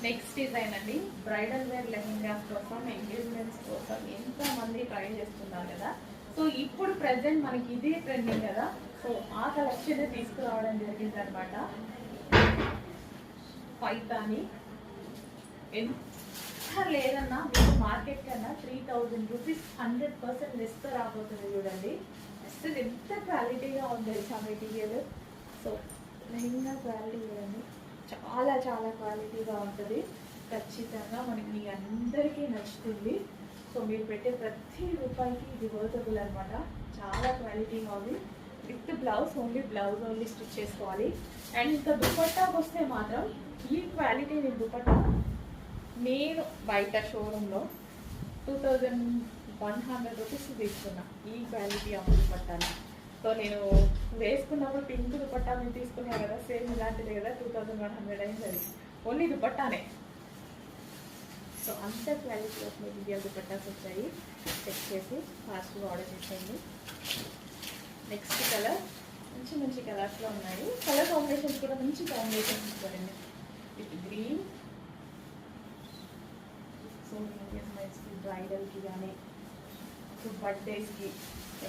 Next design అండి, bridal wear lehengas కోసం, engagements కోసం ఎంతమంది ట్రై చేస్తున్నారు కదా. సో ఇప్పుడు ప్రెసెంట్ మనకి ఇదే ట్రెండింగ్ కదా. సో ఆ కలెక్షన్ తీసుకురావడం జరిగింది అనమాట. పైతాని ఎంత లేదన్నా మీకు మార్కెట్ కన్నా 3000 రూపీస్ 100% లెస్తో రాబోతుంది. చూడండి అసలు ఎంత క్వాలిటీగా ఉంది తెలుసా మెటీరియల్. సో లెహంగా క్వాలిటీ చూడండి, చాలా చాలా క్వాలిటీగా ఉంటుంది. ఖచ్చితంగా మనకి మీ అందరికీ నచ్చుతుంది. సో మీరు పెట్టే ప్రతి రూపాయికి ఇది వర్తబుల్ అనమాట. చాలా క్వాలిటీగా ఉంది. విత్ బ్లౌజ్, ఓన్లీ స్టిచ్ చేసుకోవాలి. అండ్ ఇంకా దుపట్టాకు వస్తే మాత్రం ఈ క్వాలిటీ నేను దుపట్టా నేను బయట షోరూంలో 2100 రూపీస్ తీసుకున్నా ఈ క్వాలిటీ ఆఫ్ దుపట్టాని. సో నేను వేసుకున్నప్పుడు పింక్ దుపట్టా మీరు తీసుకున్నా కదా, సేమ్ ఇలాంటిది కదా, 2100 అయింది. అది ఓన్లీ దుపట్టానే. సో అంత క్వాలిటీ ఆఫ్ మెటీరియల్ దుపట్టాస్ వచ్చాయి. చెక్ చేసి ఫాస్ట్గా ఆర్డర్ చేసేయండి. నెక్స్ట్ కలర్ మంచి కలర్స్లో ఉన్నాయి. కలర్ కాంబినేషన్స్ కూడా మంచి కాంబినేషన్స్ ఇస్తారండి. With green. సో బ్రైడల్కి కానీ, బర్త్డేస్కి,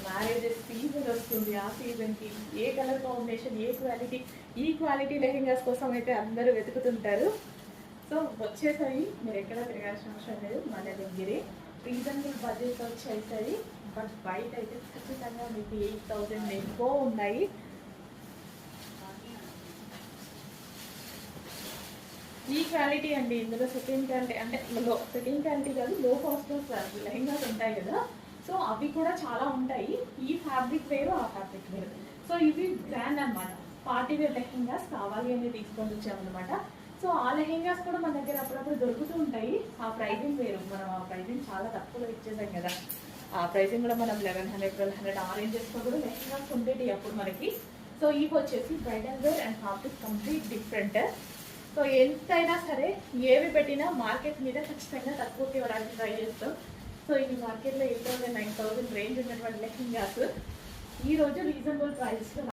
మ్యారేజెస్ సీజన్ వస్తుంది, ఆ సీజన్కి ఏ కలర్ కాంబినేషన్, ఏ క్వాలిటీ, ఈ క్వాలిటీ లెహెంగాస్ కోసం అయితే అందరూ వెతుకుతుంటారు. సో వచ్చేసరి మీరు ఎక్కడ తిరగాల్సిన అవసరం లేదు, మన దగ్గరే రీజనబుల్ బడ్జెట్ వచ్చేసరి. బట్ బయట అయితే ఖచ్చితంగా మీకు 8000 ఎక్కువ ఉన్నాయి. ఈ క్వాలిటీ అండి. ఇందులో సెకండ్ క్వాలిటీ అంటే సెకండ్ క్వాలిటీ కాదు, లో కాస్ట్లో లెహెంగాస్ ఉంటాయి కదా. సో అవి కూడా చాలా ఉంటాయి. ఈ ఫ్యాబ్రిక్ వేరు, ఆ ఫ్యాబ్రిక్ వేరు. సో ఇవి బ్రాండ్ అనమాట. పార్టీ వేర్ లెహెంగాస్ కావాలి అని తీసుకొని వచ్చామన్నమాట. సో ఆ లెహెంగాస్ కూడా మన దగ్గర అప్పుడప్పుడు దొరుకుతూ ఉంటాయి. ఆ ప్రైజింగ్ వేరు, మనం ఆ ప్రైజింగ్ చాలా తక్కువలో ఇచ్చేసాం కదా. ఆ ప్రైజింగ్ కూడా మనం 1100, 1200 ఆ రేంజెస్లో కూడా లెహెంగాస్ ఉండేవి అప్పుడు మనకి. సో ఇవి వచ్చేసి bridal wear and fabric complete different. So ఎంతైనా సరే ఏవి పెట్టినా మార్కెట్ మీద ఖచ్చితంగా తక్కువకి ఇవ్వడానికి ట్రై చేస్తాం. సో ఇది మార్కెట్లో 8000, 9000 రేంజ్ ఉన్నటువంటి లెహెంగాస్ ఈరోజు రీజనబుల్ ప్రైస్లో